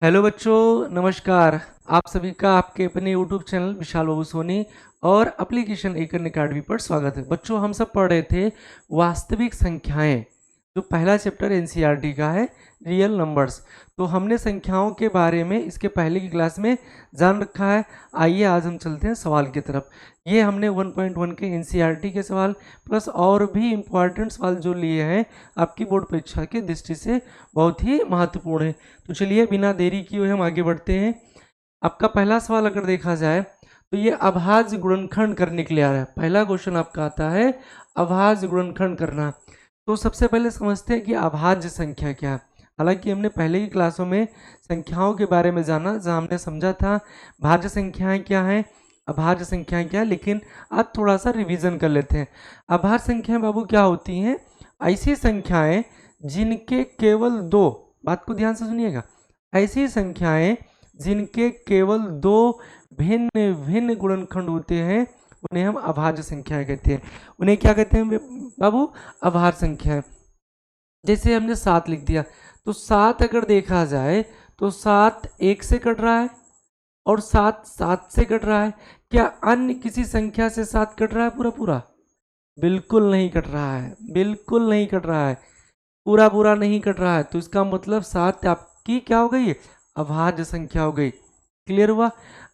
Hello बच्चों, नमस्कार। आप सभी का आपके अपने यूट्यूब चैनल विशाल बाबू सोनी और एप्लीकेशन एकन अकेडमी पर स्वागत है। बच्चों, हम सब पढ़ रहे थे वास्तविक संख्याएं, जो पहला चैप्टर एनसीईआरटी का है, रियल नंबर्स। तो हमने संख्याओं के बारे में इसके पहले की क्लास में जान रखा है। आइए आज हम चलते हैं सवाल की तरफ। ये हमने 1.1 के एनसीईआरटी के सवाल प्लस और भी इम्पॉर्टेंट सवाल जो लिए हैं आपकी बोर्ड परीक्षा की दृष्टि से बहुत ही महत्वपूर्ण है। तो चलिए बिना देरी किए हुए हम आगे बढ़ते हैं। आपका पहला सवाल अगर देखा जाए तो ये अभाज्य गुणनखंड करने के लिए आ रहा है। पहला क्वेश्चन आपका आता है अभाज्य गुणनखंड करना। तो सबसे पहले समझते हैं कि अभाज्य संख्या क्या है। हालांकि हमने पहले की क्लासों में संख्याओं के बारे में जाना, जहां हमने समझा था भाज्य संख्याएं क्या हैं, अभाज्य संख्याएं क्या है, लेकिन आज थोड़ा सा रिवीजन कर लेते हैं। अभाज्य संख्याएं बाबू क्या होती हैं? ऐसी संख्याएं जिनके केवल दो, बात को ध्यान से सुनिएगा, ऐसी संख्याएं जिनके केवल दो भिन्न भिन्न गुणनखंड होते हैं उन्हें हम अभाज्य संख्याएं कहते हैं। उन्हें क्या कहते हैं बाबू? अभाज्य संख्याएं। जैसे हमने 7 लिख दिया, तो 7 अगर देखा जाए तो 7 1 से कट रहा है और 7 7 से कट रहा है। क्या अन्य किसी संख्या से 7 कट रहा है पूरा पूरा? बिल्कुल नहीं कट रहा है, बिल्कुल नहीं कट रहा है, पूरा पूरा नहीं कट रहा है। तो इसका मतलब 7 आपकी क्या हो गई? अभाज्य संख्या हो गई। क्लियर हुआ?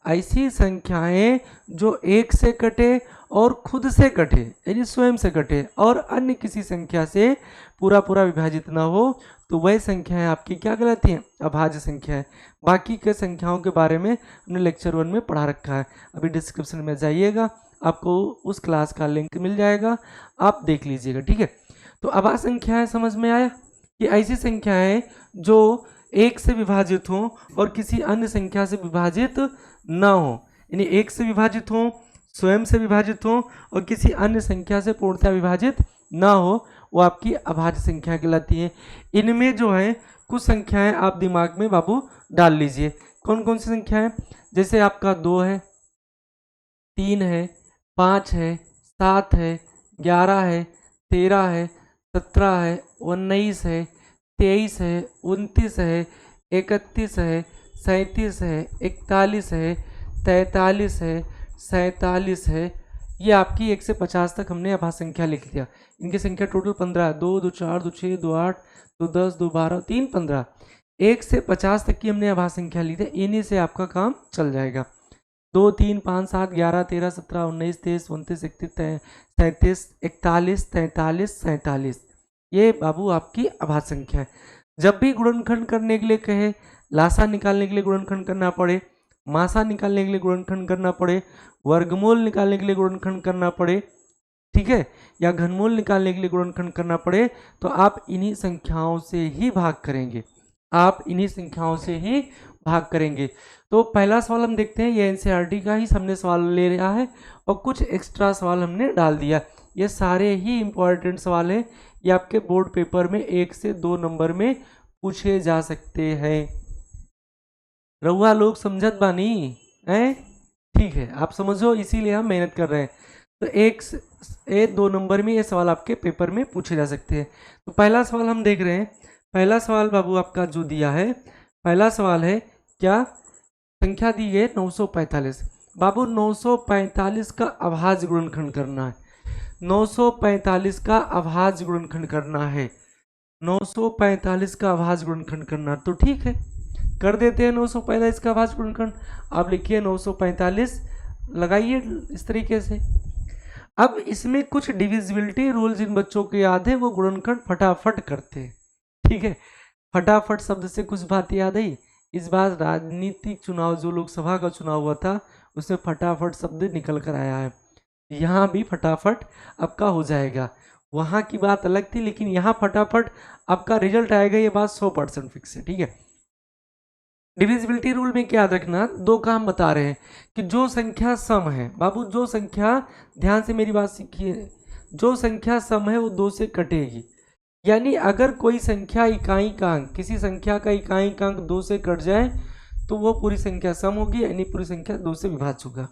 ऐसी संख्याएं जो 1 से कटे और खुद से कटे, यानी स्वयं से कटे, और अन्य किसी संख्या से पूरा पूरा विभाजित ना हो, तो वह संख्याएं आपकी क्या कहलाती हैं? अभाज्य संख्याएं। बाकी के संख्याओं के बारे में हमने लेक्चर 1 में पढ़ा रखा है। अभी डिस्क्रिप्शन में जाइएगा, आपको उस क्लास का लिंक मिल जाएगा, आप देख लीजिएगा। ठीक है, तो अभाज्य संख्याएं समझ में आया कि ऐसी संख्याएं जो 1 से विभाजित हों और किसी अन्य संख्या से विभाजित न हो, यानी 1 से विभाजित हों, स्वयं से विभाजित हों और किसी अन्य संख्या से पूर्णतः विभाजित ना हो, वो आपकी अभाज्य संख्या कहलाती है। इनमें जो है कुछ संख्याएं आप दिमाग में बाबू डाल लीजिए। कौन कौन सी संख्याएं? जैसे आपका 2 है, 3 है, 5 है, 7 है, 11 है, 13 है, 17 है, 19 है, 23 है, 29 है, 31 है, 37 है, 41 है, 43 है, 47 है। ये आपकी 1 से 50 तक हमने अभाज्य संख्या लिख दिया। इनकी संख्या टोटल 15 है। 2 2 4 2 6 2 8 2 10 2 12 3 15। 1 से 50 तक की हमने अभाज्य संख्या ली थी। इन्हीं से आपका काम चल जाएगा। 2 3 5 7 11 13 17 19 23 29 31 37 41 43 47। ये बाबू आपकी अभाज्य संख्या है। जब भी गुणनखंड करने के लिए कहे, लासा निकालने के लिए गुणनखंड करना पड़े, मासा निकालने के लिए गुणनखंड करना पड़े, वर्गमूल निकालने के लिए गुणनखंड करना पड़े, ठीक है, या घनमूल निकालने के लिए गुणनखंड करना पड़े, तो आप इन्हीं संख्याओं से ही भाग करेंगे। आप इन्हीं संख्याओं से ही भाग करेंगे। तो पहला सवाल हम देखते हैं, ये एनसीईआरटी का ही हमने सवाल ले रहा है और कुछ एक्स्ट्रा सवाल हमने डाल दिया। ये सारे ही इंपॉर्टेंट सवाल हैं, ये आपके बोर्ड पेपर में 1 से 2 नंबर में पूछे जा सकते हैं। रउआ लोग समझत बानी हैं? ठीक है, आप समझो, इसीलिए हम मेहनत कर रहे हैं। तो 1 2 नंबर में ये सवाल आपके पेपर में पूछे जा सकते हैं। तो पहला सवाल हम देख रहे हैं। पहला सवाल बाबू आपका जो दिया है, पहला सवाल है क्या? संख्या दी है 945। बाबू 945 का अभाज्य गुणनखंड करना है। 945 का अभाज्य गुणनखंड करना है। 945 का अभाज्य गुणनखंड करना, तो ठीक है, कर देते हैं 945 का अभाज्य गुणनखंड। आप लिखिए 945, लगाइए इस तरीके से। अब इसमें कुछ डिविजिबिलिटी रूल जिन बच्चों को याद है वो गुणनखंड फटाफट करते हैं। ठीक है, फटाफट शब्द से कुछ बात याद आई। इस बार राजनीतिक चुनाव, जो लोकसभा का चुनाव हुआ था, उसमें फटाफट शब्द निकल कर आया है। यहाँ भी फटाफट आपका हो जाएगा। वहाँ की बात अलग थी, लेकिन यहाँ फटाफट आपका रिजल्ट आएगा, ये बात 100% फिक्स है। ठीक है, डिविजिबिलिटी रूल में क्या याद रखना, दो काम बता रहे हैं कि जो संख्या सम है, बाबू जो संख्या, ध्यान से मेरी बात सीखिए, जो संख्या सम है वो 2 से कटेगी। यानी अगर कोई संख्या इकाई का अंक, किसी संख्या का इकाई का अंक 2 से कट जाए तो वो पूरी संख्या सम होगी, यानी पूरी संख्या 2 से विभाज्य होगा।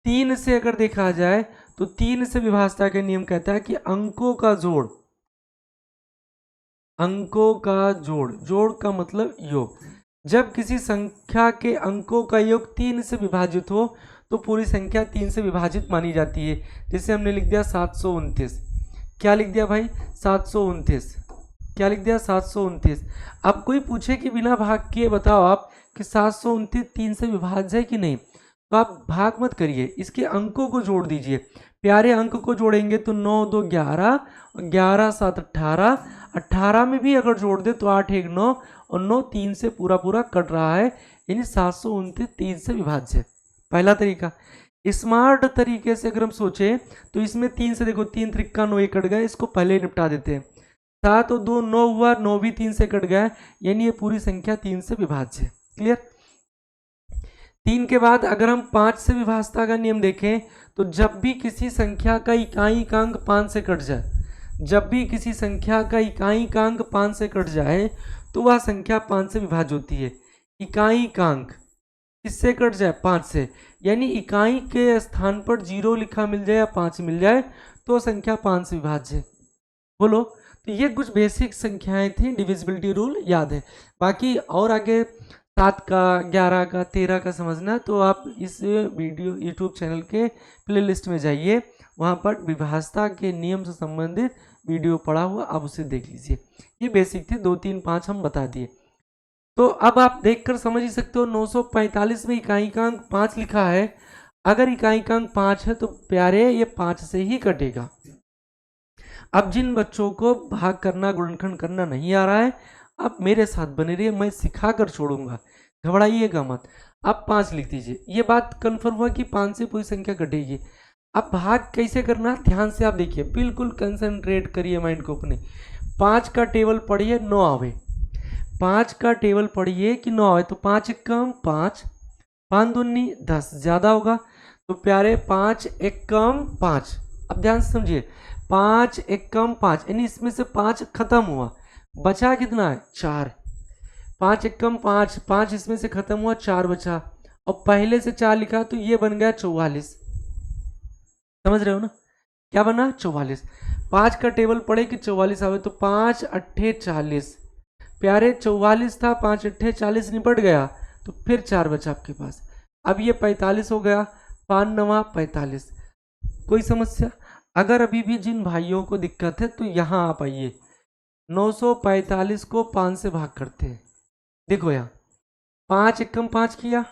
3 से अगर देखा जाए तो 3 से विभाज्यता का नियम कहता है कि अंकों का जोड़, अंकों का जोड़, जोड़ का मतलब योग, जब किसी संख्या के अंकों का योग 3 से विभाजित हो तो पूरी संख्या 3 से विभाजित मानी जाती है। जैसे हमने लिख दिया 729, क्या लिख दिया भाई 729, क्या लिख दिया 729। अब कोई पूछे कि बिना भाग किए बताओ आप कि 729 3 से विभाज्य है कि नहीं, तो आप भाग मत करिए, इसके अंकों को जोड़ दीजिए। प्यारे अंक को जोड़ेंगे तो 9 2 11, 11 7 18, 18 में भी अगर जोड़ दे तो 8 1 9, और 9 3 से पूरा पूरा कट रहा है, यानी 729 3 से विभाज्य है। पहला तरीका। स्मार्ट तरीके से अगर हम सोचे तो इसमें 3 से देखो, 3 त्रिक्का 9 कट गया, इसको पहले निपटा देते हैं। 7 और 2 9 हुआ, 9 भी 3 से कट गया, यानी ये पूरी संख्या 3 से विभाज्य है। क्लियर। 3 के बाद अगर हम 5 से विभाजता का नियम देखें तो जब भी किसी संख्या का इकाई का अंक 5 से कट जाए, जब भी किसी संख्या का इकाई का अंक 5 से कट जाए तो वह संख्या 5 से विभाज्य होती है। इकाई का अंक किससे कट जाए, 5 से, यानी इकाई के स्थान पर 0 लिखा मिल जाए या 5 मिल जाए तो संख्या 5 से विभाज्य है। बोलो। तो ये कुछ बेसिक संख्याएं थी, डिविजिबिलिटी रूल याद है। बाकी और आगे 7 का, 11 का, 13 का समझना तो आप इस वीडियो यूट्यूब चैनल के प्लेलिस्ट में जाइए, वहाँ पर विभाज्यता के नियम से संबंधित वीडियो पड़ा हुआ, आप उसे देख लीजिए। ये बेसिक थे, 2 3 5 हम बता दिए। तो अब आप देखकर समझ ही सकते हो 945 में इकाई का अंक 5 लिखा है। अगर इकाई का अंक 5 है तो प्यारे ये 5 से ही कटेगा। अब जिन बच्चों को भाग करना, गुणनखंड करना नहीं आ रहा है, आप मेरे साथ बने रहिए, मैं सिखा कर छोड़ूंगा, घबराइएगा मत। आप 5 लिख दीजिए, ये बात कंफर्म हुआ कि 5 से पूरी संख्या कटेगी। अब भाग कैसे करना, ध्यान से आप देखिए, बिल्कुल कंसंट्रेट करिए माइंड को अपने। 5 का टेबल पढ़िए, 9 आवे। 5 का टेबल पढ़िए कि 9 आवे, तो 5 एकम 5, 5 दूनी 10, ज़्यादा होगा तो प्यारे 5 एकम 5। अब ध्यान से समझिए, 5 एकम 5, यानी इसमें से 5 खत्म हुआ, बचा कितना है 4। 5 एकम 5, 5 इसमें से खत्म हुआ, 4 बचा, और पहले से 4 लिखा तो ये बन गया 44। समझ रहे हो ना, क्या बना 44। 5 का टेबल पढ़े कि 44 आवे, तो 5 अट्ठे 40, प्यारे 44 था, 5 अट्ठे 40 निपट गया, तो फिर 4 बचा आपके पास। अब ये 45 हो गया, 5 नवा 45। कोई समस्या? अगर अभी भी जिन भाइयों को दिक्कत है तो यहाँ आप आइए, 945 को 5 से भाग करते हैं। देखो यहाँ 5 एकम 5 किया,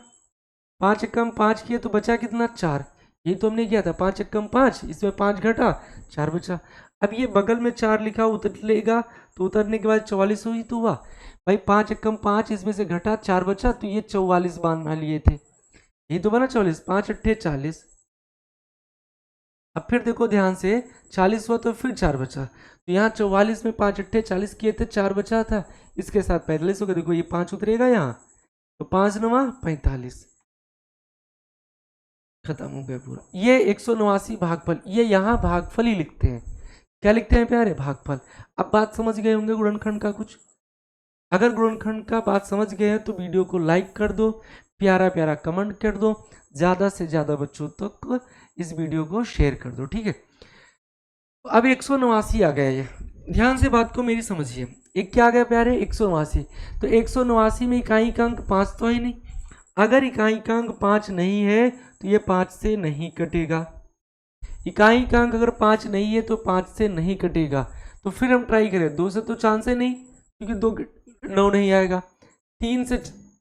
5 एकम 5 किया तो बचा कितना 4, ये तो हमने किया था 5 एकम 5, इसमें 5 घटा 4 बचा। अब ये बगल में 4 लिखा उतरेगा, तो उतरने के बाद 44 हुई तो हुआ भाई, 5 एकम 5 इसमें से घटा 4 बचा, तो ये 44 बना लिए थे, ये तो बना 44, 5 अट्ठे 40। अब फिर देखो ध्यान से, 40 हुआ तो फिर 4 बचा, तो यहाँ 44 में 5 अट्ठे 40 किए थे, 4 बचा था, इसके साथ 45 हो गया। देखो ये 5 उतरेगा यहाँ, तो 5 नवा 45, खत्म हो गया पूरा। ये 189 भागफल, ये यहाँ भागफल ही लिखते हैं। क्या लिखते हैं प्यारे, भागफल। अब बात समझ गए होंगे गुणनखंड का कुछ। अगर गुणनखंड का बात समझ गए हैं तो वीडियो को लाइक कर दो, प्यारा प्यारा कमेंट कर दो, ज़्यादा से ज़्यादा बच्चों तक इस वीडियो को शेयर कर दो, ठीक है। अब 189 आ गया, ये ध्यान से बात को मेरी समझिए। एक क्या आ गया प्यारे, 189। तो 189 में इकाई का अंक 5 तो है नहीं, अगर इकाई का अंक 5 नहीं है तो ये 5 से नहीं कटेगा। इकाई का अंक अगर 5 नहीं है तो 5 से नहीं कटेगा। तो फिर हम ट्राई करें, 2 से तो चांस है नहीं, क्योंकि 2 9 नहीं आएगा। 3 से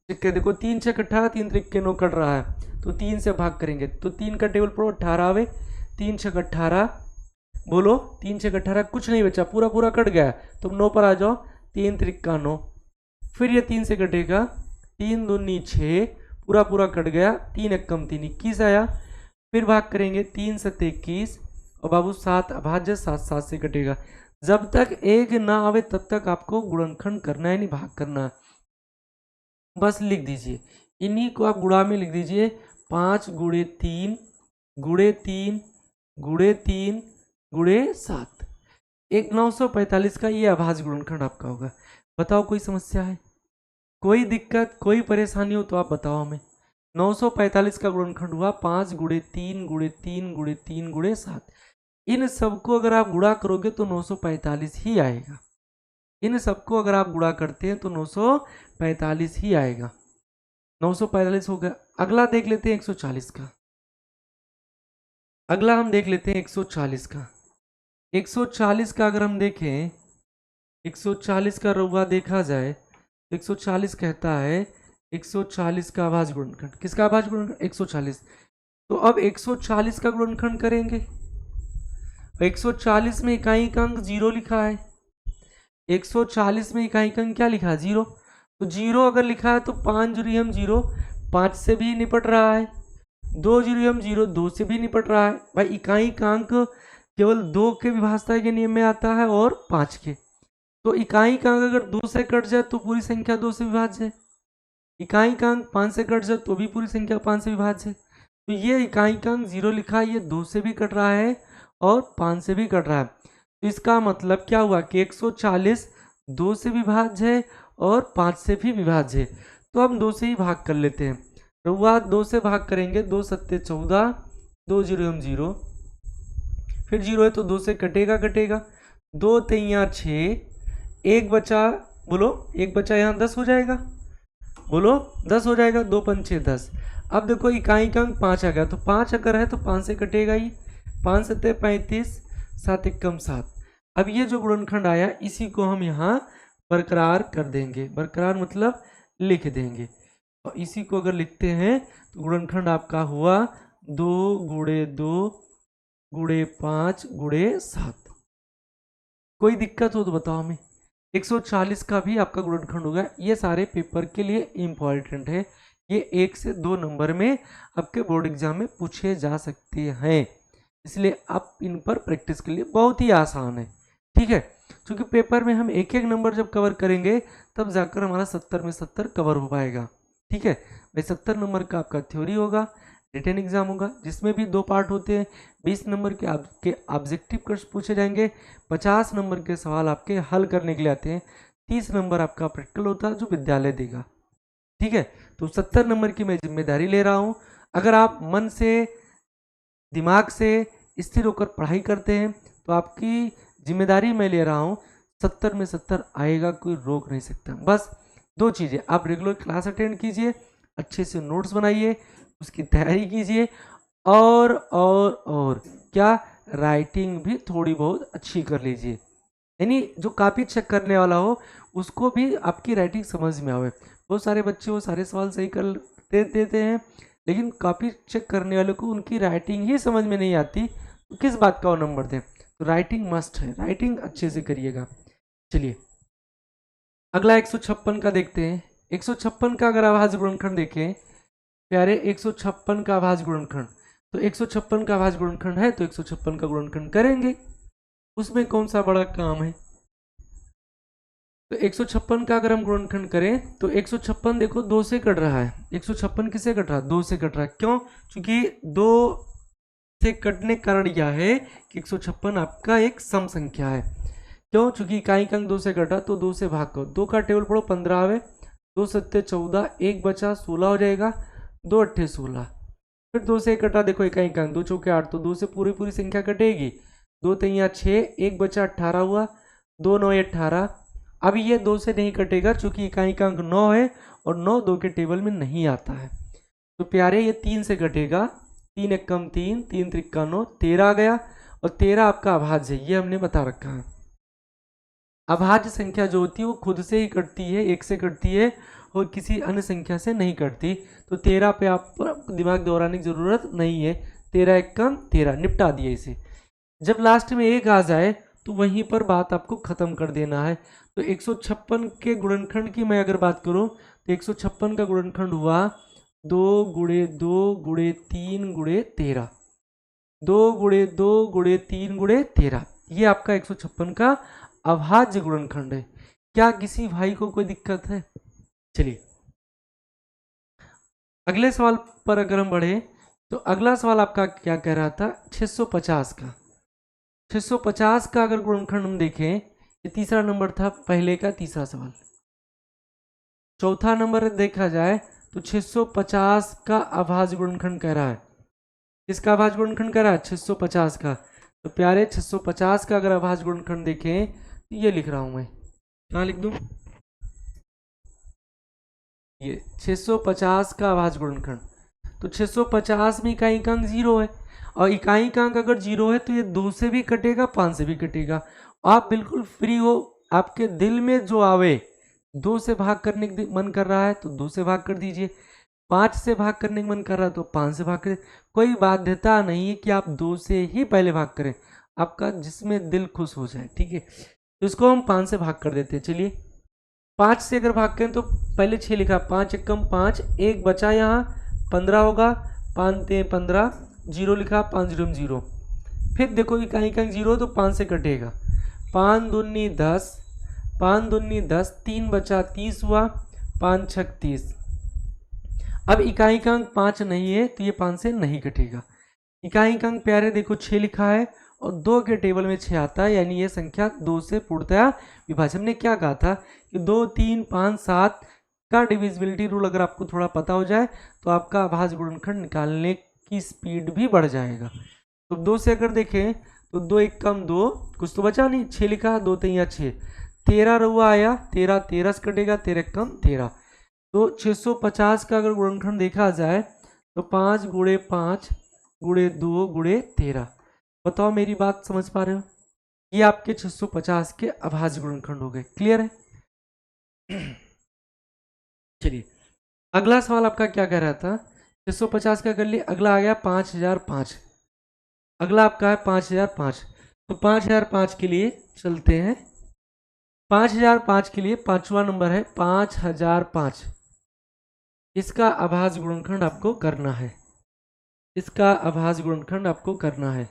देखो, 3 6 18, 3 त्रिक्के 9 कट रहा है, तो 3 से भाग करेंगे तो 3 का टेबल पढ़ो 18 आवे, 3 6 18, बोलो 3 6 18, कुछ नहीं बचा, पूरा पूरा कट गया, तुम 9 पर आ जाओ, 3 त्रिक्का 9, फिर ये 3 से कटेगा, 3 दूनी 6, पूरा पूरा कट गया, 3 एकम 3 21 आया, फिर भाग करेंगे 3 7 21, और बाबू 7 अभाज्य 7 7 से कटेगा। जब तक 1 ना आवे तब तक आपको गुणनखंड करना है, नहीं भाग करना है। बस लिख दीजिए, इन्हीं को आप गुणा में लिख दीजिए, 5 गुणे 3 गुणे 3 गुणे 3 गुणे 7, 945 का ये अभाज्य गुणनखंड आपका होगा। बताओ कोई समस्या है, कोई दिक्कत, कोई परेशानी हो तो आप बताओ हमें। 945 का गुणनखंड हुआ 5 गुणे 3 गुणे 3 गुणे 3 गुणे 7। इन सबको अगर आप गुणा करोगे तो 945 ही आएगा। इन सबको अगर आप गुणा करते हैं तो 945 ही आएगा। 945 हो गया। अगला देख लेते हैं 140 का। अगला हम देख लेते हैं 140 का। 140 का अगर हम देखें, 140 का रउआ देखा जाए, 140 कहता है 140 का अभाज्य गुणनखंड। किसका अभाज्य गुणनखंड? 140। तो अब 140 का गुणनखंड करेंगे। 140 में इकाई अंक 0 लिखा है। 140 में इकाई अंक क्या लिखा है? 0। तो 0 अगर लिखा है तो 5 जुरी हम 0, 5 से भी निपट रहा है। 2 जुरी हम 0, 2 से भी निपट रहा है। भाई इकाई का अंक केवल 2 के विभाज्यता के नियम में आता है और 5 के। तो इकाई का अंक अगर 2 से कट जाए तो पूरी संख्या 2 से विभाज्य है। इकाई का अंक 5 से कट जाए तो भी पूरी संख्या 5 से विभाज्य है। तो ये इकाई का अंक 0 लिखा है, ये 2 से भी कट रहा है और 5 से भी कट रहा है। तो इसका मतलब क्या हुआ कि 140 2 से विभाज्य है और 5 से भी विभाज्य है। तो हम 2 से ही भाग कर लेते हैं। रउआ 2 से भाग करेंगे, 2 सत्ते 14, 2 जीरो हम 0, फिर 0 है तो 2 से कटेगा कटेगा, 2 तिया 6, एक बचा, बोलो एक बचा, यहाँ 10 हो जाएगा, बोलो 10 हो जाएगा, 2 पंचे 10। अब देखो इकाई का अंक 5 आ गया, तो 5 अगर है तो 5 से कटेगा ही, 5 सत्ते 35, 7 एकम 7। अब ये जो गुणनखंड आया इसी को हम यहाँ बरकरार कर देंगे। बरकरार मतलब लिख देंगे। और इसी को अगर लिखते हैं तो गुणनखंड आपका हुआ 2 गुणे 2 गुणे 5 गुणे 7। कोई दिक्कत हो तो बताओ हमें। 140 का भी आपका गुणनखंड होगा। ये सारे पेपर के लिए इम्पॉर्टेंट है। ये 1 से 2 नंबर में आपके बोर्ड एग्जाम में पूछे जा सकते हैं, इसलिए आप इन पर प्रैक्टिस के लिए बहुत ही आसान है। ठीक है, क्योंकि पेपर में हम एक एक नंबर जब कवर करेंगे तब जाकर हमारा 70 में 70 कवर हो पाएगा। ठीक है भाई, 70 नंबर का आपका थ्योरी होगा, रिटन एग्जाम होगा जिसमें भी 2 पार्ट होते हैं। 20 नंबर के आपके ऑब्जेक्टिव क्वेश्चन पूछे जाएंगे, 50 नंबर के सवाल आपके हल करने के लिए आते हैं, 30 नंबर आपका प्रैक्टिकल होता है जो विद्यालय देगा। ठीक है, तो 70 नंबर की मैं जिम्मेदारी ले रहा हूँ। अगर आप मन से दिमाग से स्थिर होकर पढ़ाई करते हैं तो आपकी जिम्मेदारी मैं ले रहा हूँ, 70 में 70 आएगा, कोई रोक नहीं सकता। बस 2 चीज़ें, आप रेगुलर क्लास अटेंड कीजिए, अच्छे से नोट्स बनाइए, उसकी तैयारी कीजिए, और क्या, राइटिंग भी थोड़ी बहुत अच्छी कर लीजिए। यानी जो कॉपी चेक करने वाला हो उसको भी आपकी राइटिंग समझ में आवे। बहुत सारे बच्चे वो सारे सवाल सही कर देते हैं, लेकिन कॉपी चेक करने वाले को उनकी राइटिंग ही समझ में नहीं आती, तो किस बात का वो नंबर दें। तो राइटिंग मस्ट है, राइटिंग अच्छे से करिएगा। चलिए अगला 156 का देखते हैं। 156 का अगर अभाज्य गुणनखंड देखें प्यारे, 156 का अभाज्य गुणनखंड, तो 156 का अभाज्य गुणनखंड है तो 156 का गुणनखंड करेंगे, उसमें कौन सा बड़ा काम है। तो 156 का अगर हम गुणनखंड करें तो 156 देखो 2 से कट रहा है। 156 किससे कट रहा है? 2 से कट रहा है। क्यों? क्योंकि 2 से कटने का कारण यह है कि 156 आपका एक सम संख्या है। क्यों? क्योंकि इकाई का अंक 2 से कटा तो 2 से भाग करो, 2 का टेबल पढ़ो 15 आवे, 2 सत्ते 14, एक बचा 16 हो जाएगा, 2 अट्ठे 16। फिर 2 से कटा, देखो इकाई का अंक 2 चौके 8, तो 2 से पूरी पूरी संख्या कटेगी, 2 तिया 6, एक बचा 18 हुआ, 2 9 18। अब ये 2 से नहीं कटेगा क्योंकि इकाई का अंक 9 है और 9 2 के टेबल में नहीं आता है। तो प्यारे ये 3 से कटेगा, 3 एकम 3, 3 त्रिका 9, 13 आ गया, और 13 आपका अभाज्य है, ये हमने बता रखा है। अभाज्य संख्या जो होती है वो खुद से ही कटती है, 1 से कटती है और किसी अन्य संख्या से नहीं कटती। तो 13 पे आप दिमाग दौड़ाने की जरूरत नहीं है, 13 एकम 13 निपटा दिए इसे। जब लास्ट में 1 आ जाए तो वहीं पर बात आपको खत्म कर देना है। तो 156 के गुणनखंड की मैं अगर बात करूं तो 156 का गुणनखंड हुआ 2 गुणे 2 गुणे 3 गुणे 13, 2 गुणे 2 गुणे 3 गुणे 13, ये आपका 156 का अभाज्य गुणनखंड है। क्या किसी भाई को कोई दिक्कत है? चलिए अगले सवाल पर अगर हम बढ़े तो अगला सवाल आपका क्या कह रहा था? 650 का। 650 का अगर गुणनखंड हम देखें, ये तीसरा नंबर था पहले का तीसरा सवाल। चौथा नंबर देखा जाए तो 650 का अभाज्य गुणनखंड कह रहा है। किसका अभाज्य गुणनखंड कह रहा है? 650 का। तो प्यारे 650 का अगर अभाज्य गुणनखंड देखें तो ये लिख रहा हूं मैं, कहाँ लिख दूं? ये 650 का अभाज्य गुणनखंड। तो 650 में इकाई अंक 0 है, और इकाई अंक अगर 0 है तो ये 2 से भी कटेगा, 5 से भी कटेगा। आप बिल्कुल फ्री हो, आपके दिल में जो आवे। 2 से भाग करने का मन कर रहा है तो 2 से भाग कर दीजिए, 5 से भाग करने का मन कर रहा है तो 5 से भाग करें। कोई बाध्यता नहीं है कि आप 2 से ही पहले भाग करें, आपका जिसमें दिल खुश हो जाए, ठीक है। तो इसको हम 5 से भाग कर देते हैं। चलिए, 5 से अगर भाग करें तो पहले 6 लिखा, 5 एकम 5, एक बचा यहाँ 15 होगा, 5 ते 15, 0 लिखा, 5 जीरो 0। फिर देखो कि कहीं कहीं 0 तो 5 से कटेगा, 5 दूनी 10, 5 दूनी 10, 3 बचा 30 हुआ, 5 छक 30। अब इकाई का अंक 5 नहीं है तो ये 5 से नहीं कटेगा। इकाई का अंक प्यारे देखो 6 लिखा है, और 2 के टेबल में 6 आता है, यानी ये संख्या 2 से पूर्णतया विभाज्य। हमने क्या कहा था कि 2, 3, 5, 7 का डिविजिबिलिटी रूल अगर आपको थोड़ा पता हो जाए तो आपका अभाज्य गुणनखंड निकालने की स्पीड भी बढ़ जाएगा। तो 2 से अगर देखें तो 2 एक कम 2, कुछ तो बचा नहीं, 6 लिखा, 2 3 6, 13 रहुआ आया, 13 13 से कटेगा, 13 कम 13। तो 650 का अगर गुणनखंड देखा जाए तो 5 गुणे 5 गुणे 2 गुणे 13। बताओ मेरी बात समझ पा रहे हो? ये आपके 650 के अभाज्य गुणनखंड हो गए। क्लियर है? चलिए, अगला सवाल आपका क्या कह रहा था? 650 का कर लिए, अगला आ गया 5005। अगला आपका है 5005। तो 5005 के लिए चलते हैं। 5005 के लिए पांचवा नंबर है 5005। इसका अभाज्य गुणनखंड आपको करना है, इसका अभाज्य गुणनखंड आपको करना है,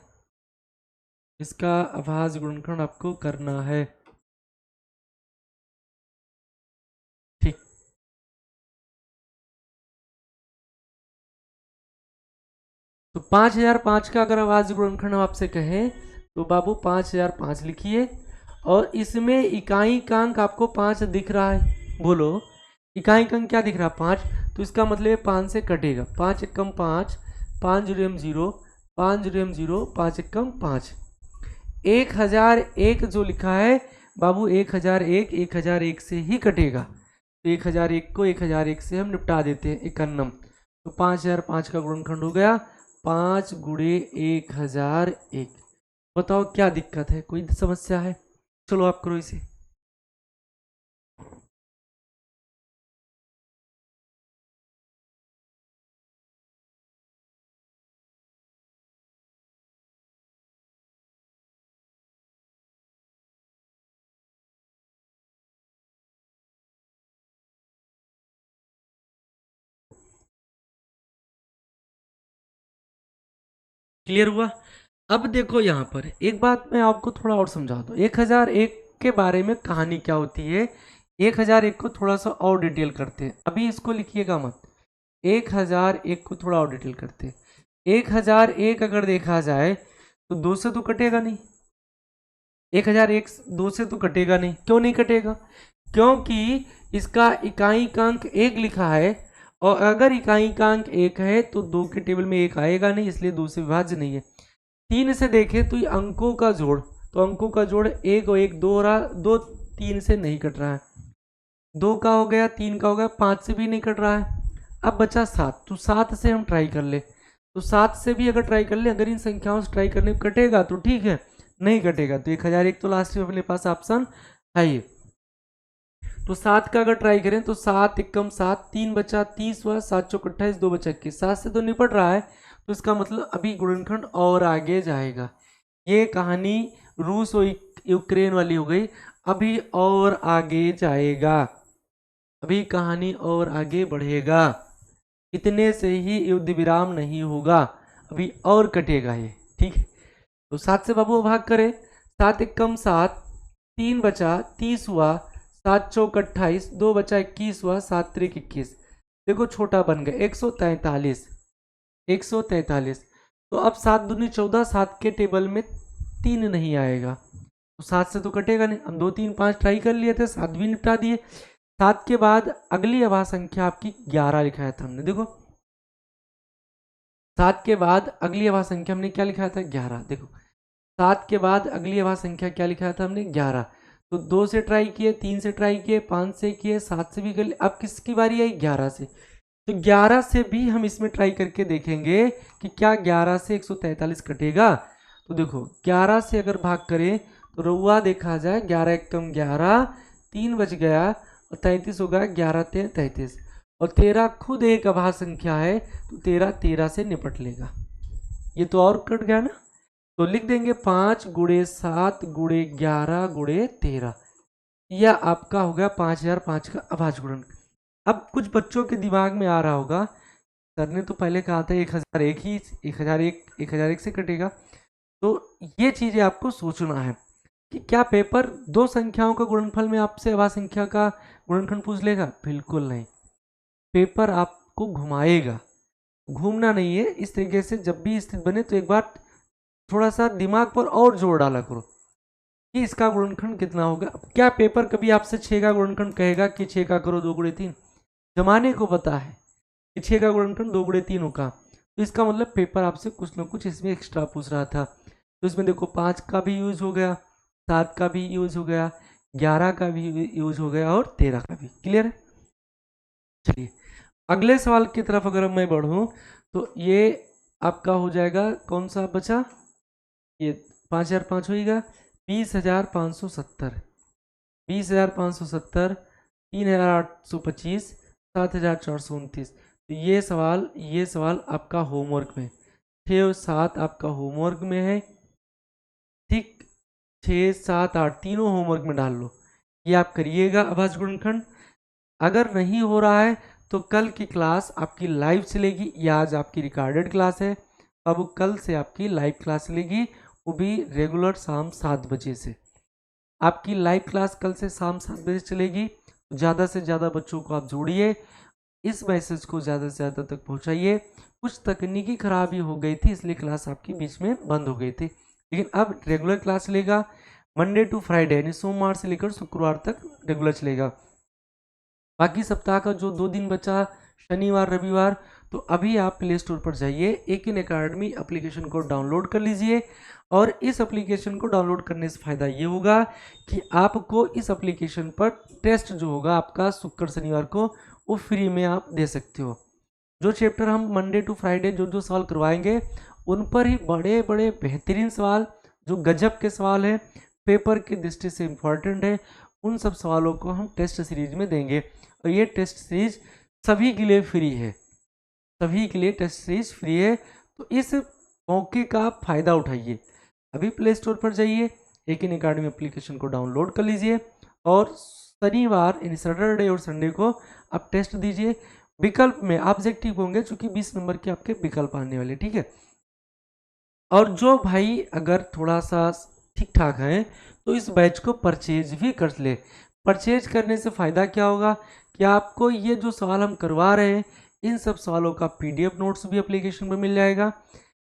इसका अभाज्य गुणनखंड आपको करना है। ठीक, तो 5005 का अगर अभाज्य गुणनखंड हम आपसे कहें तो बाबू 5005 लिखिए, और इसमें इकाई अंक आपको 5 दिख रहा है। बोलो, इकाई अंक क्या दिख रहा है? 5। तो इसका मतलब है 5 से कटेगा, 5 एकम 5, 5 जीरो 0, 5 जीरो 0, 5 एकम 5। 1001 जो लिखा है बाबू, 1001 1001 से ही कटेगा। तो 1001 को 1001 से हम निपटा देते हैं, 91। तो 5005 का गुणनखंड हो गया 5 गुणे 1001। बताओ क्या दिक्कत है, कोई समस्या है? चलो आप करो इसे। क्लियर हुआ? अब देखो यहाँ पर एक बात मैं आपको थोड़ा और समझा दूँ। 1001 के बारे में कहानी क्या होती है, 1001 को थोड़ा सा और डिटेल करते हैं। अभी इसको लिखिएगा मत, 1001 को थोड़ा और डिटेल करते हैं। 1001 अगर देखा जाए तो 2 से तो कटेगा नहीं, 1001 2 से तो कटेगा नहीं। क्यों नहीं कटेगा? क्योंकि इसका इकाई अंक 1 लिखा है, और अगर इकाई अंक 1 है तो 2 के टेबल में 1 आएगा नहीं, इसलिए 2 से विभाज्य नहीं है। 3 से देखें तो ये अंकों का जोड़, तो अंकों का जोड़ 1 और 1 2 हो रहा, 2 3 से नहीं कट रहा है, 2 का हो गया, 3 का हो गया, 5 से भी नहीं कट रहा है। अब बचा 7, तो 7 से हम ट्राई कर ले, तो 7 से भी अगर ट्राई कर ले, अगर इन संख्याओं से ट्राई करने कटेगा तो ठीक है, नहीं कटेगा तो 1001 तो लास्ट में अपने पास ऑप्शन है ये। तो 7 का अगर ट्राई करें तो 7 एकम 7, 3 बचा 30 हुआ, 7 चौक 28, 2 बचा 21, 7 से तो निपट रहा है। तो इसका मतलब अभी गुणनखंड और आगे जाएगा। ये कहानी रूस और यूक्रेन वाली हो गई, अभी और आगे जाएगा, अभी कहानी और आगे बढ़ेगा। इतने से ही युद्ध विराम नहीं होगा, अभी और कटेगा ये, ठीक है। तो 7 से बाबू भाग करें, 7 एकम 7, 3 बचा 30 हुआ, 7 चौक 28, 2 बचा 21 हुआ, 7 त्रिक 21। देखो छोटा बन गया 143, 143। तो अब 7 दूनी 14, 7 के टेबल में 3 नहीं आएगा, तो 7 से तो कटेगा नहीं। हम 2 3 5 ट्राई कर लिए थे, 7 भी निपटा दिए। 7 के बाद अगली अभाज्य संख्या आपकी 11 लिखाया था हमने। देखो 7 के बाद अगली अभाज्य संख्या हमने क्या लिखा था? 11। देखो 7 के बाद अगली अभाज्य संख्या क्या लिखा था हमने? 11। तो 2 से ट्राई किए, 3 से ट्राई किए, 5 से किए, 7 से भी कर लिए। अब किसकी बारी आई? 11 से। तो 11 से भी हम इसमें ट्राई करके देखेंगे कि क्या 11 से 143 कटेगा। तो देखो 11 से अगर भाग करें तो रउआ देखा जाए 11 एकम 11, 3 बच गया और 33 होगा, 11 3 33, और 13 खुद एक अभाज्य संख्या है तो 13 से निपट लेगा। ये तो और कट गया ना। तो लिख देंगे 5 गुणे 7 गुणे 11 गुणे 13, यह आपका हो गया 5005 का अभाज्य गुणनखंड। अब कुछ बच्चों के दिमाग में आ रहा होगा, सर ने तो पहले कहा था 1001 ही, 1001 से कटेगा। तो ये चीजें आपको सोचना है कि क्या पेपर दो संख्याओं का गुणनफल में आपसे अभाज्य संख्या का गुणनखंड पूछ लेगा? बिल्कुल नहीं। पेपर आपको घुमाएगा, घूमना नहीं है। इस तरीके से जब भी स्थिति बने तो एक बार थोड़ा सा दिमाग पर और जोर डाला करो कि इसका गुणनखंड कितना होगा। क्या पेपर कभी आपसे 6 का गुणनखंड कहेगा कि 6 का करो 2 गुणे 3? जमाने को पता है कि 6 का गुणनखंड 2 गुणे 3 होगा। तो इसका मतलब पेपर आपसे कुछ ना कुछ इसमें एक्स्ट्रा पूछ रहा था। तो इसमें देखो 5 का भी यूज हो गया, 7 का भी यूज हो गया, 11 का भी यूज हो गया और 13 का भी। क्लियर है? चलिए अगले सवाल की तरफ अगर मैं बढ़ूं तो ये आपका हो जाएगा, कौन सा बचा? ये 5005 होगा, 20,570, 20,570, 3,825, 7,429। तो ये सवाल आपका होमवर्क में 6 और 7 आपका होमवर्क में है। ठीक, 6 7 8 तीनों होमवर्क में डाल लो, ये आप करिएगा अभाज्य गुणनखंड। अगर नहीं हो रहा है तो कल की क्लास आपकी लाइव चलेगी, या आज आपकी रिकॉर्डेड क्लास है, अब कल से आपकी लाइव क्लास चलेगी, वो भी रेगुलर शाम 7 बजे से। आपकी लाइव क्लास कल से शाम 7 बजे चलेगी। ज़्यादा से ज़्यादा बच्चों को आप जोड़िए, इस मैसेज को ज़्यादा से ज़्यादा तक पहुँचाइए। कुछ तकनीकी खराबी हो गई थी इसलिए क्लास आपकी बीच में बंद हो गई थी, लेकिन अब रेगुलर क्लास चलेगा। मंडे टू फ्राइडे यानी सोमवार से लेकर शुक्रवार तक रेगुलर चलेगा। बाकी सप्ताह का जो 2 दिन बचा, शनिवार रविवार, तो अभी आप प्ले स्टोर पर जाइए, एक इन अकेडमी एप्लीकेशन को डाउनलोड कर लीजिए। और इस एप्लीकेशन को डाउनलोड करने से फ़ायदा ये होगा कि आपको इस एप्लीकेशन पर टेस्ट जो होगा आपका शुक्र शनिवार को, वो फ्री में आप दे सकते हो। जो चैप्टर हम मंडे टू फ्राइडे जो सवाल करवाएंगे उन पर ही बड़े बड़े बेहतरीन सवाल, जो गजब के सवाल हैं, पेपर की दृष्टि से इम्पॉर्टेंट है, उन सब सवालों को हम टेस्ट सीरीज में देंगे। और ये टेस्ट सीरीज सभी के लिए फ्री है, सभी के लिए टेस्ट सीरीज फ्री है। तो इस मौके का आप फायदा उठाइए। अभी प्ले स्टोर पर जाइए, एक इन अकेडमी एप्लीकेशन को डाउनलोड कर लीजिए और शनिवार यानी सैटरडे और संडे को आप टेस्ट दीजिए। विकल्प में ऑब्जेक्टिव होंगे, चूंकि 20 नंबर के आपके विकल्प आने वाले, ठीक है। और जो भाई अगर थोड़ा सा ठीक ठाक हैं तो इस बैच को परचेज भी कर ले। परचेज करने से फ़ायदा क्या होगा कि आपको ये जो सवाल हम करवा रहे हैं इन सब सवालों का PDF नोट्स भी एप्लीकेशन में मिल जाएगा,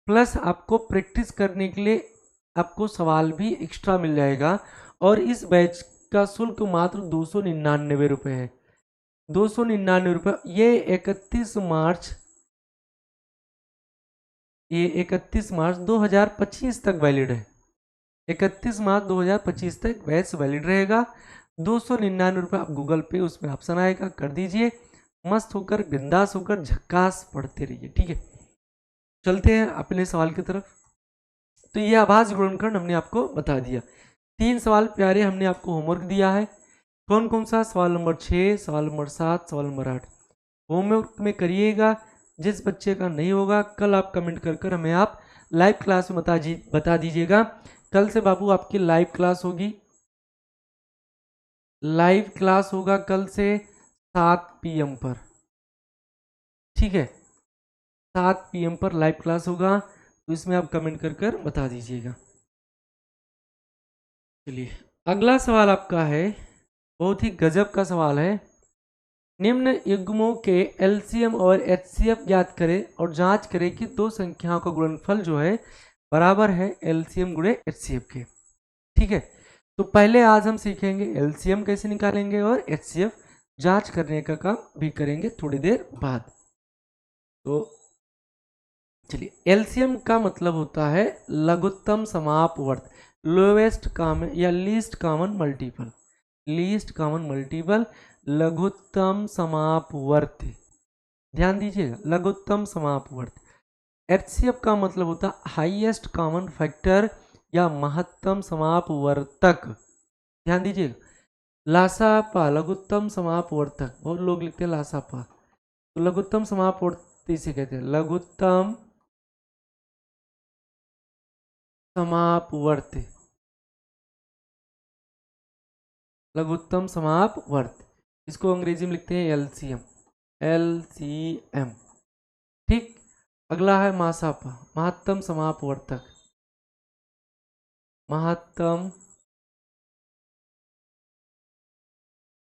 प्लस आपको प्रैक्टिस करने के लिए आपको सवाल भी एक्स्ट्रा मिल जाएगा। और इस बैच का शुल्क मात्र 299 रुपये है, 299 रुपये। ये 31 मार्च 2025 तक वैलिड है, 31 मार्च 2025 तक बैच वैलिड रहेगा। 299 रुपये आप गूगल पे उसमें ऑप्शन आएगा, कर दीजिए, मस्त होकर बिंदास होकर झक्कास पढ़ते रहिए, ठीक है। चलते हैं अपने सवाल की तरफ। तो ये अभाज्य गुणनखंड हमने आपको बता दिया। 3 सवाल प्यारे हमने आपको होमवर्क दिया है। कौन कौन सा? सवाल नंबर 6, सवाल नंबर 7, सवाल नंबर 8 होमवर्क में करिएगा। जिस बच्चे का नहीं होगा कल आप कमेंट कर हमें आप लाइव क्लास में बता दीजिएगा। कल से बाबू आपकी लाइव क्लास होगी, लाइव क्लास होगा कल से 7 PM पर, ठीक है। 7 PM पर लाइव क्लास होगा, तो इसमें आप कमेंट कर बता दीजिएगा। चलिए अगला सवाल आपका है, बहुत ही गजब का सवाल है। निम्न युग्मों के LCM और HCF ज्ञात करें और जांच करें कि दो संख्याओं का गुणनफल जो है बराबर है LCM गुणे HCF के, ठीक है। तो पहले आज हम सीखेंगे LCM कैसे निकालेंगे और HCF जांच करने का काम भी करेंगे थोड़ी देर बाद। तो चलिए LCM का मतलब होता है लघुत्तम समापवर्त। लोवेस्ट कॉमन या least common multiple, least common multiple, लघुत्तम समापवर्ती। ध्यान दीजिएगा, लघुत्तम समापवर्ती। एचसीएफ का मतलब होता है हाईएस्ट कॉमन फैक्टर या महत्तम समापवर्तक। ध्यान दीजिएगा, लासापा लघुत्तम समापवर्तक, बहुत लोग लिखते हैं लासापा, तो लघुत्तम समापवर्ती से कहते हैं, लघुत्तम समापवर्ती, लघुत्तम समापवर्ती, इसको अंग्रेजी में लिखते हैं एलसीएम, एलसीएम। ठीक, अगला है मासापा, महत्तम समापवर्तक, महत्तम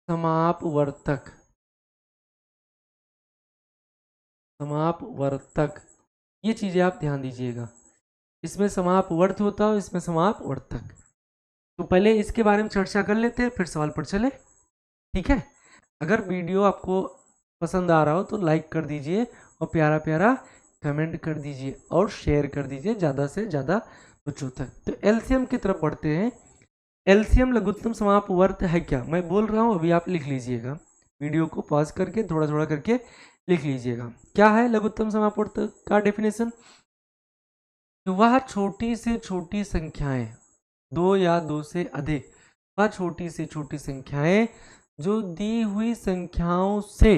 समापवर्तक, समापवर्तक, ये चीजें आप ध्यान दीजिएगा, इसमें समापवर्त होता है, इसमें समापवर्तक। तो पहले इसके बारे में चर्चा कर लेते हैं, फिर सवाल पर चले। ठीक है, अगर वीडियो आपको पसंद आ रहा हो तो लाइक कर दीजिए और प्यारा प्यारा कमेंट कर दीजिए और शेयर कर दीजिए ज़्यादा से ज़्यादा बच्चों तक। तो एलसीएम की तरफ बढ़ते हैं। एलसीएम लघुत्तम समापवर्त है क्या, मैं बोल रहा हूँ, अभी आप लिख लीजिएगा, वीडियो को पॉज करके थोड़ा थोड़ा करके लिख लीजिएगा। क्या है लघुत्तम समापवर्त का डेफिनेशन? वह छोटी से छोटी संख्याएं, दो या दो से अधिक, वह छोटी से छोटी संख्याएं जो दी हुई संख्याओं से,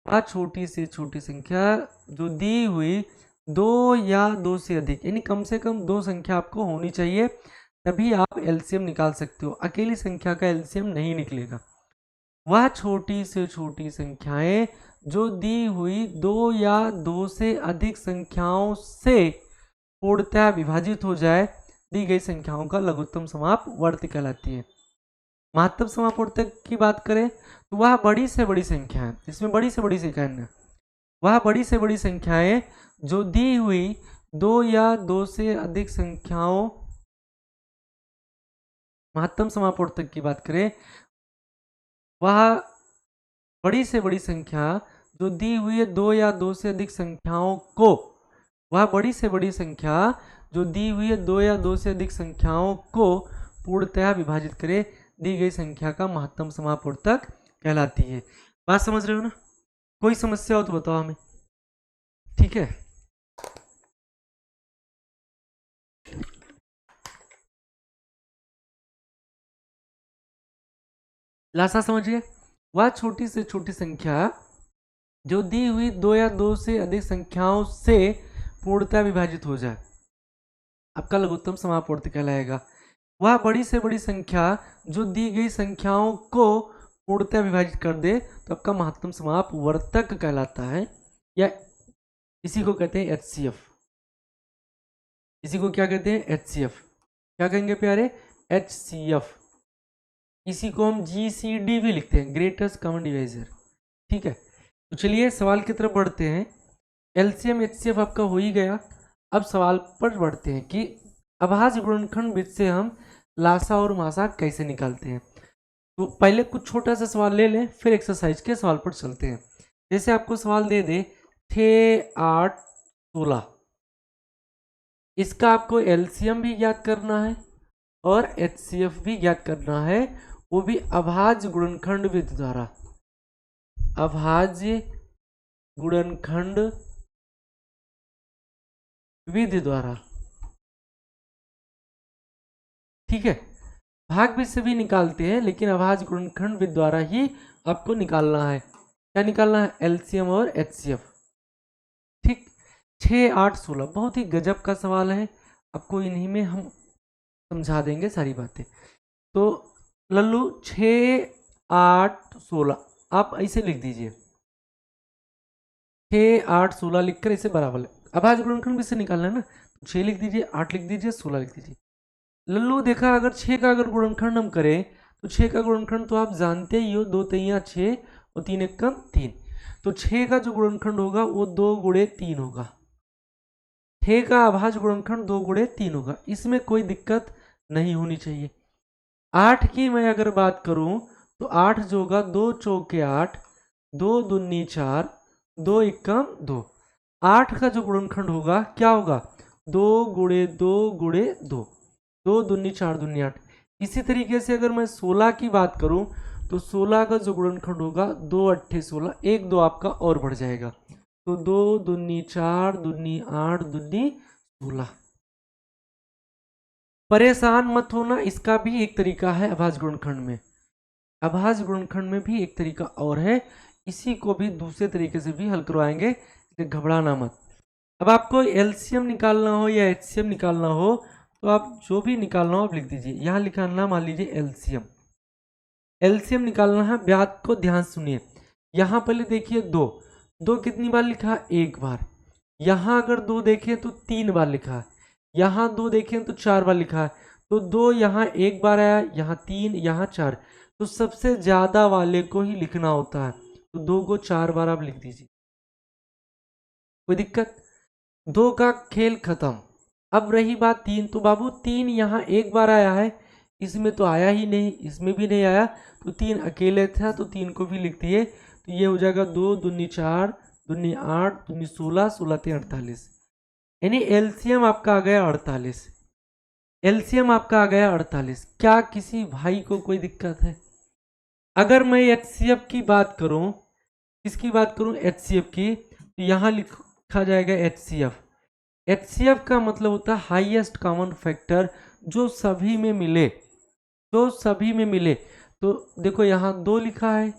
वह छोटी से छोटी संख्या जो दी हुई दो या दो से अधिक, यानी कम से कम दो संख्या आपको होनी चाहिए, तभी आप एलसीएम निकाल सकते हो, अकेली संख्या का एलसीएम नहीं निकलेगा। वह छोटी से छोटी संख्याएं जो दी हुई दो या दो से अधिक संख्याओं से पूर्णतः विभाजित हो जाए, दी गई संख्याओं का लघुत्तम समापवर्त कहलाती है। महत्तम समापवर्तक की बात करें तो वह बड़ी से बड़ी संख्या है, इसमें बड़ी से बड़ी संख्या है, वह बड़ी से बड़ी संख्याएं जो दी हुई दो या दो से अधिक संख्याओं, महत्तम समापवर्तक की बात करें, वह बड़ी से बड़ी संख्या जो दी हुई है दो या दो से अधिक संख्याओं को, वह बड़ी से बड़ी संख्या जो दी हुई है दो या दो से अधिक संख्याओं को पूर्णतः विभाजित करे, दी गई संख्या का महत्तम समापवर्तक कहलाती है। बात समझ रहे हो ना? कोई समस्या हो तो बताओ हमें। ठीक है, लासा समझिए, वह छोटी से छोटी संख्या जो दी हुई दो या दो से अधिक संख्याओं से पूर्णतः विभाजित हो जाए, आपका लघुत्तम समापवर्त कहलाएगा। वह बड़ी से बड़ी संख्या जो दी गई संख्याओं को पूर्णतः विभाजित कर दे तो आपका महत्तम समापवर्तक कहलाता है, या इसी को कहते हैं एचसीएफ। इसी को क्या कहते हैं? एचसीएफ। क्या कहेंगे प्यारे? एचसीएफ। इसी को हम जीसीडी भी लिखते हैं, ग्रेटेस्ट कॉमन डिवाइजर। ठीक है, तो चलिए सवाल की तरफ बढ़ते हैं। एलसीएम एचसीएफ आपका हो ही गया, अब सवाल पर बढ़ते हैं कि अभाज्य गुणनखंड विधि से हम लासा और मासा कैसे निकालते हैं। तो पहले कुछ छोटा सा सवाल ले लें, फिर एक्सरसाइज के सवाल पर चलते हैं। जैसे आपको सवाल दे दे 6, 8, 16, इसका आपको एलसीएम भी ज्ञात करना है और एचसीएफ भी ज्ञात करना है, वो भी अभाज्य गुणनखंड विधि द्वारा, अभाज्य गुणनखंड विधि द्वारा। ठीक है, भाग विधि से भी निकालते हैं, लेकिन अभाज्य गुणनखंड विधि द्वारा ही आपको निकालना है। क्या निकालना है? एलसीएम और एचसीएफ। ठीक, 6, 8, 16 बहुत ही गजब का सवाल है, आपको इन्हीं में हम समझा देंगे सारी बातें। तो लल्लू 6, 8, 16 आप ऐसे लिख दीजिए, 6, 8, 16 लिखकर इसे बराबर, अभाज्य गुणनखंड विधि से निकालना है ना, तो 6 लिख दीजिए, 8 लिख दीजिए, 16 लिख दीजिए। लल्लू देखा, अगर 6 का अगर गुणनखंड हम करें तो 6 का गुणनखंड तो आप जानते ही हो, 2 तिया 6 और 3 एकम 3, तो 6 का जो गुणनखंड होगा वो 2 गुणे 3 होगा। 6 का अभाज्य गुणनखंड 2 गुणे 3 होगा, इसमें कोई दिक्कत नहीं होनी चाहिए। 8 की मैं अगर बात करूं तो 8 जो होगा 2 चौके 8, 2 दूनी 4, 2 एकम 2। 8 का जो गुणनखंड होगा क्या होगा? 2 गुणे 2 गुणे 2। 2 दूनी 4 दूनी 8। इसी तरीके से अगर मैं 16 की बात करूं तो 16 का जो गुणनखंड होगा 2 अट्ठे 16, 1 2 आपका और बढ़ जाएगा, तो 2 दूनी 4 दूनी 8 दूनी 16। परेशान मत होना, इसका भी एक तरीका है अभाज्य गुणनखंड में। अभाज्य गुणनखंड में भी एक तरीका और है, इसी को भी दूसरे तरीके से भी हल करवाएंगे, इसलिए घबराना मत। अब आपको एलसीएम निकालना हो या एचसीएम निकालना हो तो आप जो भी निकालना हो आप लिख दीजिए। यहाँ लिखा ना, मान लीजिए एलसीएम, एलसीएम निकालना है। बात को ध्यान सुनिए, यहाँ पहले देखिए 2, 2 कितनी बार लिखा? 1 बार। यहाँ अगर 2 देखें तो 3 बार लिखा है, यहाँ 2 देखें तो 4 बार लिखा है, तो 2 यहाँ 1 बार आया, यहाँ 3, यहाँ 4, तो सबसे ज्यादा वाले को ही लिखना होता है, तो 2 को 4 बार आप लिख दीजिए। कोई दिक्कत? 2 का खेल खत्म। अब रही बात 3, तो बाबू 3 यहाँ 1 बार आया है, इसमें तो आया ही नहीं, इसमें भी नहीं आया, तो 3 अकेले था, तो 3 को भी लिख दिए, तो ये हो जाएगा 2 दूनी 4 दूनी 8 दूनी 16, 16 3 48, यानी एलसीएम आपका आ गया 48। एलसीएम आपका आ गया 48। क्या किसी भाई को कोई दिक्कत है? अगर मैं एचसीएफ की बात करूं, किसकी बात करूं? एचसीएफ की, तो यहाँ लिखा जाएगा एचसीएफ। एचसीएफ का मतलब होता है हाईएस्ट कॉमन फैक्टर, जो सभी में मिले, जो सभी में मिले। तो देखो यहाँ 2 लिखा है,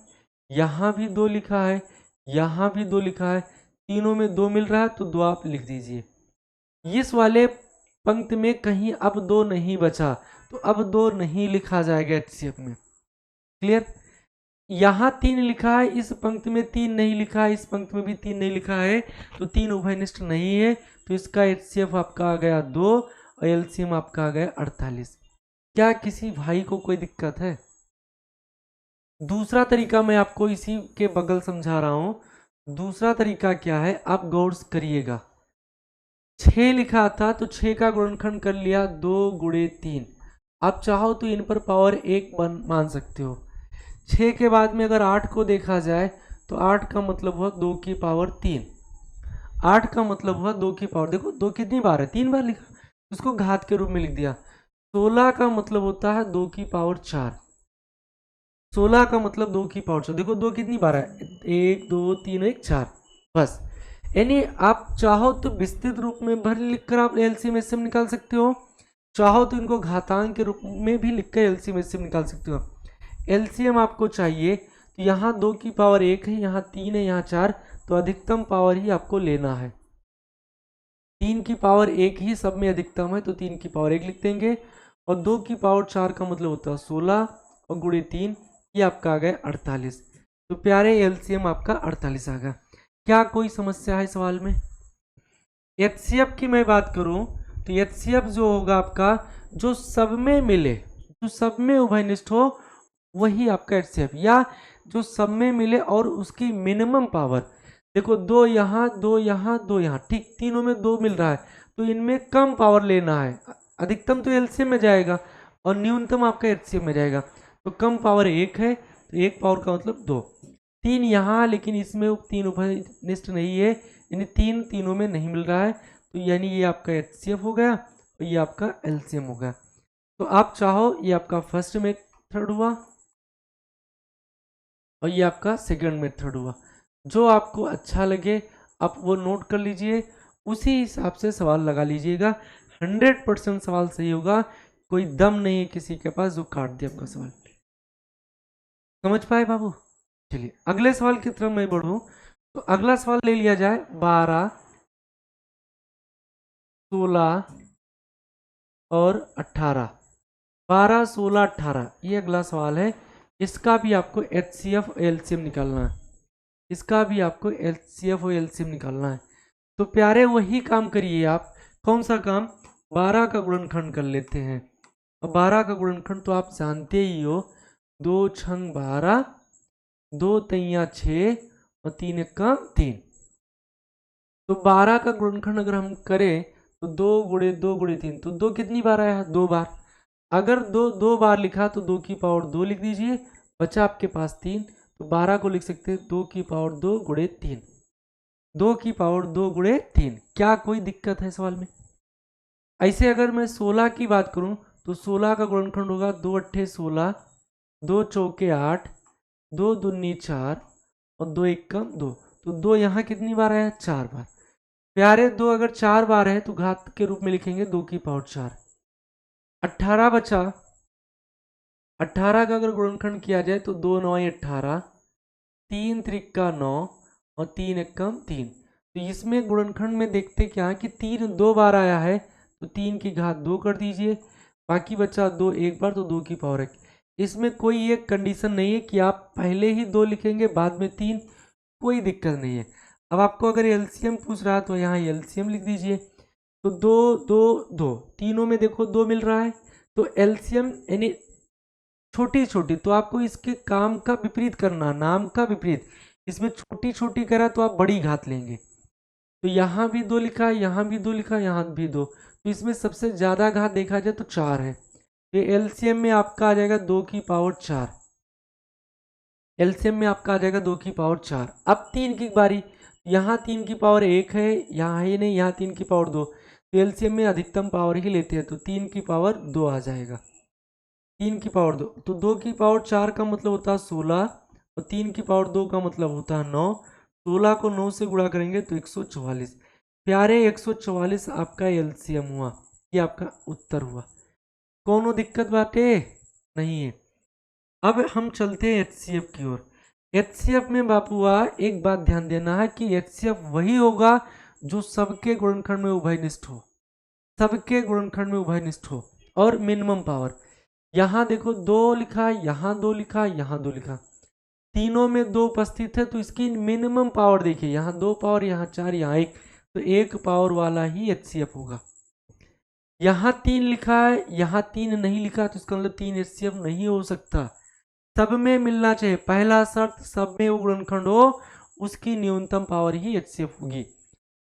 यहाँ भी 2 लिखा है, यहाँ भी 2 लिखा है, तीनों में 2 मिल रहा है, तो 2 आप लिख दीजिए। इस वाले पंक्ति में कहीं अब 2 नहीं बचा, तो अब 2 नहीं लिखा जाएगा एचसीएफ में। क्लियर? यहाँ 3 लिखा है, इस पंक्ति में 3 नहीं लिखा है, इस पंक्ति में भी 3 नहीं लिखा है, तो 3 उभयनिष्ठ नहीं है, तो इसका एचसीएफ आपका आ गया 2 और एलसीएम आपका आ गया 48। क्या किसी भाई को कोई दिक्कत है? दूसरा तरीका मैं आपको इसी के बगल समझा रहा हूं। दूसरा तरीका क्या है, आप गौर करिएगा। 6 लिखा था, तो 6 का गुणनखंड कर लिया 2 गुणे 3। आप चाहो तो इन पर पावर 1 मान सकते हो। 6 के बाद में अगर 8 को देखा जाए तो 8 का मतलब हुआ 2 की पावर 3। 8 का मतलब हुआ 2 की पावर, देखो 2 कितनी बार है? 3 बार लिखा, उसको घात के रूप में लिख दिया। 16 का मतलब होता है 2 की पावर 4। 16 का मतलब 2 की पावर 4, देखो 2 कितनी बार है? 1 2 3 1 4, बस। यानी आप चाहो तो विस्तृत रूप में भर लिखकर आप एलसीएम एचसीएम निकाल सकते हो, चाहो तो इनको घातांक के रूप में भी लिखकर एलसीएम एचसीएम निकाल सकते हो। एलसीएम आपको चाहिए तो यहाँ 2 की पावर 1 है, यहाँ 3 है, यहाँ 4, तो अधिकतम पावर ही आपको लेना है। 3 की पावर 1 ही सब में अधिकतम है, तो 3 की पावर 1 लिख देंगे, और 2 की पावर 4 का मतलब होता है 16, और गुणे 3, ये आपका आ गया 48। तो प्यारे एलसीएम आपका 48 आ गया। क्या कोई समस्या है सवाल में? एचसीएफ की मैं बात करूं तो एचसीएफ जो होगा आपका, जो सब में मिले, जो सब में उभयनिष्ठ हो, वही आपका एचसीएफ, या जो सब में मिले और उसकी मिनिमम पावर। देखो 2 यहाँ 2 यहाँ 2 यहाँ, ठीक, तीनों में 2 मिल रहा है, तो इनमें कम पावर लेना है। अधिकतम तो एलसीएम में जाएगा और न्यूनतम आपका एचसीएफ में जाएगा, तो कम पावर 1 है, तो 1 पावर का मतलब 2। 3 यहाँ, लेकिन इसमें 3 उभयनिष्ठ नहीं है, यानी 3 तीनों में नहीं मिल रहा है, तो यानी ये आपका एचसीएफ हो गया और ये आपका एलसीएम हो गया। तो आप चाहो ये आपका फर्स्ट मेथड हुआ और ये आपका सेकंड मेथड हुआ, जो आपको अच्छा लगे आप वो नोट कर लीजिए, उसी हिसाब से सवाल लगा लीजिएगा। 100% सवाल सही होगा, कोई दम नहीं है किसी के पास जो काट दे आपका सवाल। समझ पाए बाबू? चलिए अगले सवाल की तरफ मैं बढ़ूं, तो अगला सवाल ले लिया जाए 12 16 और 18। 12 16 18 ये अगला सवाल है। इसका भी आपको एचसीएफ और एलसीएम निकालना है, इसका भी आपको एचसीएफ और एलसीएम निकालना है। तो प्यारे वही काम करिए आप। कौन सा काम? 12 का गुणनखंड कर लेते हैं, और 12 का गुणनखंड तो आप जानते ही हो, 2 छंग 12, 2 तैया 6 और 3 का 3। तो 12 का गुणनखंड अगर हम करें तो 2 गुणे 2 गुणे 3, तो 2 कितनी बार आया है? 2 बार। अगर 2 बार लिखा तो 2 की पावर 2 लिख दीजिए, बचा आपके पास 3, तो 12 को लिख सकते हैं 2 की पावर 2 गुणे 3, 2 की पावर 2 गुणे 3। क्या कोई दिक्कत है सवाल में? ऐसे अगर मैं 16 की बात करूं तो 16 का गुणनखंड होगा 2 अट्ठे 16, 2 चौके 8, 2 दूनी 4 और 2 एकम 2। तो 2 यहाँ कितनी बार आया? 4 बार। प्यारे 2 अगर 4 बार है तो घात के रूप में लिखेंगे 2 की पावर 4। 18 बचा। 18 का अगर गुणनखंड किया जाए तो 2 9 18, 3 त्रिका 9 और 3 एकम 3। तो इसमें गुणनखंड में देखते क्या कि 3 2 बार आया है तो 3 की घात 2 कर दीजिए, बाकी बचा 2 एक बार तो 2 की पावर 1। इसमें कोई एक कंडीशन नहीं है कि आप पहले ही 2 लिखेंगे बाद में 3, कोई दिक्कत नहीं है। अब आपको अगर एलसीएम पूछ रहा है तो यहाँ एलसीएम लिख दीजिए। तो 2 2 2 तीनों में देखो 2 मिल रहा है, तो एलसीएम यानी छोटी छोटी, तो आपको इसके काम का विपरीत करना, नाम का विपरीत। इसमें छोटी छोटी करा तो आप बड़ी घात लेंगे। तो यहाँ भी 2 लिखा, यहाँ भी 2 लिखा, यहाँ भी 2, तो इसमें सबसे ज्यादा घात देखा जाए तो 4 है। ये एलसीएम में आपका आ जाएगा 2 की पावर 4। एलसीएम में आपका आ जाएगा 2 की पावर 4। अब 3 की बारी, यहाँ 3 की पावर 1 है, यहाँ ही नहीं, यहाँ 3 की पावर 2, तो एलसीएम में अधिकतम पावर ही लेते हैं, तो 3 की पावर 2 आ जाएगा। 3 की पावर 2, तो 2 की पावर 4 का मतलब होता है 16 और 3 की पावर 2 का मतलब होता है 9। 16 को 9 से गुणा करेंगे तो 144। प्यारे 144 आपका एलसीएम हुआ, ये आपका उत्तर हुआ। कोनो दिक्कत बाटे नहीं है। अब हम चलते हैं एचसीएफ की ओर। एचसीएफ में बापुआ एक बात ध्यान देना है कि एचसीएफ वही होगा जो सबके गुणनखंड में उभयनिष्ठ हो, सबके गुणनखंड में उभयनिष्ठ हो और मिनिमम पावर। यहाँ देखो 2 लिखा, यहाँ 2 लिखा, यहाँ 2 लिखा, तीनों में 2 उपस्थित है, तो इसकी मिनिमम पावर देखिए, यहाँ 2 पावर, यहाँ 4, यहाँ 1, तो 1 पावर वाला ही एचसीएफ होगा। यहाँ 3 लिखा है, यहाँ 3 नहीं लिखा, तो इसका मतलब 3 एचसीएफ नहीं हो सकता, सब में मिलना चाहिए। पहला शर्त सब में वो गुणनखंड हो उसकी न्यूनतम पावर ही एचसीएफ होगी।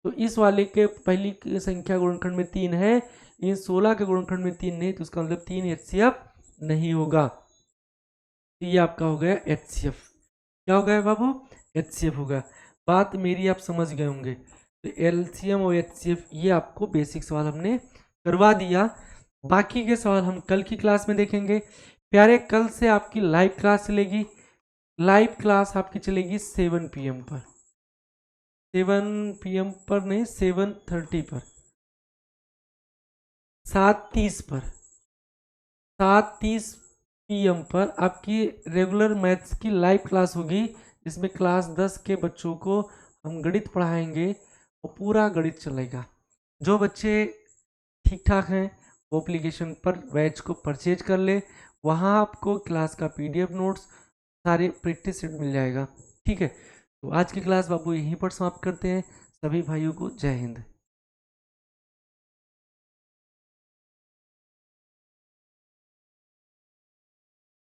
तो इस वाले के पहली की संख्या गुणनखंड में 3 है, इन 16 के गुणनखंड में 3 नहीं, तो इसका मतलब 3 एचसीएफ नहीं होगा। तो ये आपका हो गया एचसीएफ। क्या हो गया बाबू? एचसीएफ होगा। बात मेरी आप समझ गए होंगे। तो एलसीएम और एचसीएफ ये आपको बेसिक सवाल हमने करवा दिया। बाकी के सवाल हम कल की क्लास में देखेंगे। प्यारे कल से आपकी लाइव क्लास चलेगी। लाइव क्लास आपकी चलेगी 7 PM पर, 7 PM पर नहीं, 7:30 पर, 7:30 पर, 7:30 PM पर आपकी रेगुलर मैथ्स की लाइव क्लास होगी, जिसमें क्लास 10 के बच्चों को हम गणित पढ़ाएंगे और पूरा गणित चलेगा। जो बच्चे ठीक ठाक हैं वो एप्लीकेशन पर बैच को परचेज कर ले, वहाँ आपको क्लास का PDF नोट्स सारे प्रैक्टिस सेट मिल जाएगा। ठीक है, तो आज की क्लास बाबू यहीं पर समाप्त करते हैं। सभी भाइयों को जय हिंद।